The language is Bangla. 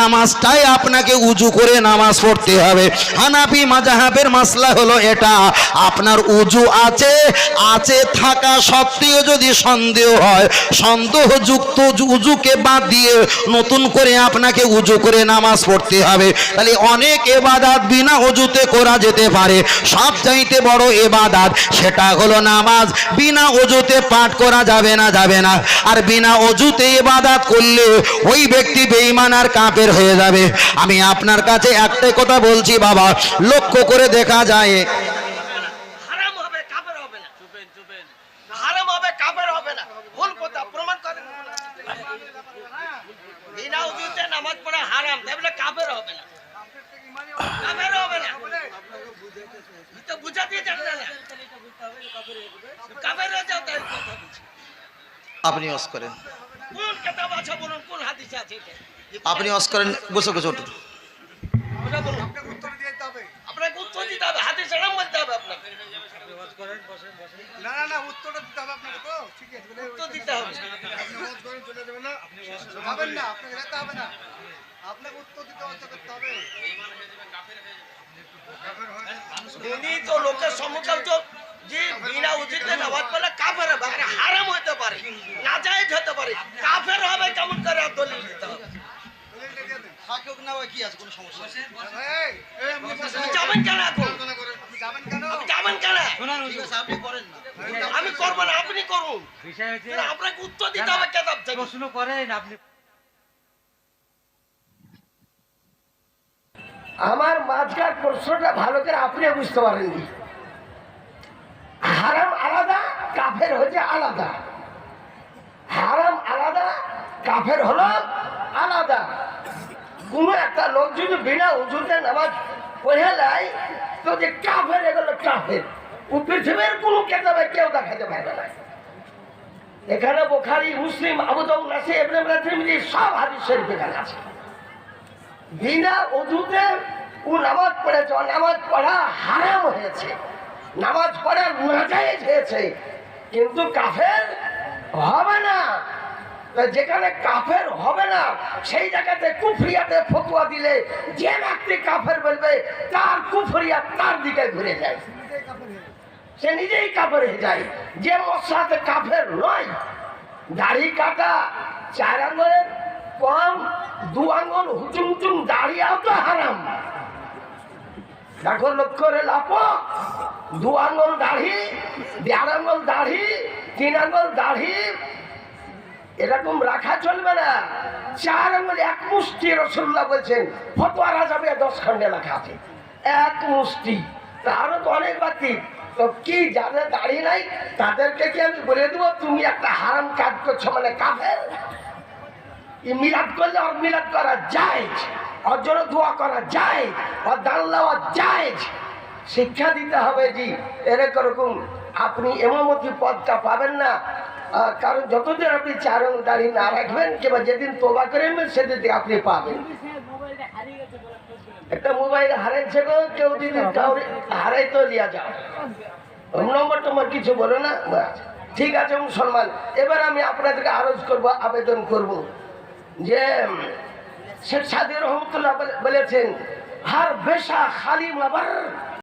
নামাজটাই আপনাকে উজু করে নামাজ পড়তে হবে। হানাফি মাযহাবের মাসলা হলো এটা, আপনার উজু আছে থাকা সত্ত্বেও যদি সন্দেহ হয়, সন্দেহযুক্ত উজুকে বাদ দিয়ে নতুন করে আপনাকে উজু করে নামাজ পড়তে হবে। তাহলে অনেক ইবাদত বিনা ওযুতে করা যেতে পারে, সবচাইতে বড় ইবাদত সেটা হলো নামাজ। বিনা ওযুতে পাঠ করা যাবে না। আর বিনা ওযুতে ইবাদত করলে ওই ব্যক্তি বেঈমান আর কাফের হয়ে যাবে। আমি আপনার কাছে একটাই কথা বলছি বাবা, লক্ষ্য করে দেখা যায় হারাম হবে কাফের হবে না। হারাম হবে কাফের হবে না, ভুল কথা প্রমাণ করেন। বিনা ওযুতে নামাজ পড়া হারাম, তাহলে কাফের হবে না, কাফের হবে না। তো বুঝাতে জানেন না, কাফের হয়ে যাও। তাই কথা বলছি। আপনি ওয়াজ করেন, কোন কিতাব আছে বলুন, কোন হাদিসে আছে এটা? আপনি ওয়াজ করেন, গোছো গোছো উঠুন। ওটা বলুন, আপনাকে উত্তর দিতে হবে। আপনাকে উত্তর দিতে হবে, হাদিসের নাম বলতে হবে আপনাকে। ওয়াজ করেন, বসেন। না উত্তরটা দিতে হবে আপনাকে। তো ঠিক আছে, উত্তর দিতে হবে। আপনি ওয়াজ করেন, চলে যাবেন না, আপনি যাবেন না, আপনাকে যেতে হবে না, আপনাকে উত্তর দিতে করতে হবে। উনি তো লোকের সম্মুখে তো যে বিনা উচিতে নামাজ পড়লে কাফের হবে, আর হারাম হতে পারে, নাজায়েজ হতে পারে। কাফের হবে কেমন করে? আর দলিল দিতে হবে। ফাঁকেও না হয় কি আছে, কোনো সমস্যা নেই। যাবেন কেন এখন? যাবেন কেন? আপনি করেন না, আমি করব না, আপনি করুন। আপনাকে উত্তর দিতে হবে কিতাব থেকে। প্রশ্ন করেন আপনি। আমার মাঝখান প্রশ্নটা ভালো করে আপনি বুঝতে পারেননি। হারাম আলাদা, কাফের হচ্ছে আলাদা। হারাম আলাদা, কাফের হলো আলাদা। কোন একটা লোক যদি বিনা উযুতে নামাজ পড়ে যায়, তো যে কাফের, এগুলো কাফের। পৃথিবীর কোন কেতাবে কেউ দেখাতে পারবে না। এখানে বুখারী, মুসলিম, আবু দাউদ, নাসাঈ, ইবনে মাজাহ, তিরমিজি সব হাদিস শরীফ এখানে আছে। বিনা ওযুতে ও নামাজ পড়েছে, নামাজ পড়া হারাম হয়েছে, নামাজ পড়া নাজায়েজ হয়েছে, কিন্তু কাফের হবে না। যেখানে কাফের হবে না সেই জায়গাতে কুফরিয়াতে ফতোয়া দিলে যে ব্যক্তি কাফের বলবে, তার কুফরিয়াত তার দিকে ঘুরে যায়, সে নিজেই কাফের হয়ে যায়। যে মশলাতে কাফের নয়, দাড়ি কাটা 4 আঙ্গুলের কম, 2 আঙ্গুল হুচুম দাঁড়িয়েও তো হারাম। দেখো লক্ষ্য করে লাপো, 2 আঙ্গুল দাড়ি, 1.5 আঙ্গুল দাড়ি, 3 আঙ্গুল দাড়ি এরকম রাখা চলবে না। 4 আঙ্গুল 1 মুষ্টি রাসূলুল্লাহ বলছেন, ফতোয়া রাজাবে 10 খণ্ডে লেখা আছে 1 মুষ্টি। তারও তো অনেক বাকি। তো কি যাদের দাড়ি নাই তাদেরকে কি আমি বলে দেবো তুমি একটা হারাম কাজ করছো মানে কাফের? মিলাদ করলে আর মিলাদ করা যায়, ওর জন্য দোয়া করা যায়, ওর দান দেওয়া যায়। শিক্ষা দিতে হবে জি এরকম। আপনি ইমামতি পদটা পাবেন না, কারণ যতদিন আপনি 4 আঙ্গুল দাড়ি না রাখবেন কিংবা যেদিন তওবা করবেন সেদিন আপনি পাবেন। একটা মোবাইল হারাইছে গো, কেউ যদি হারাই তো লিয়া যাও, নম্বর কিছু বলো না। ঠিক আছে মুসলমান, এবার আমি আপনাদেরকে আরজ করব, আবেদন করব যে শেখ সাদী রহমতুল্লাহ বলেছেন, হার বেশা খালি মাবার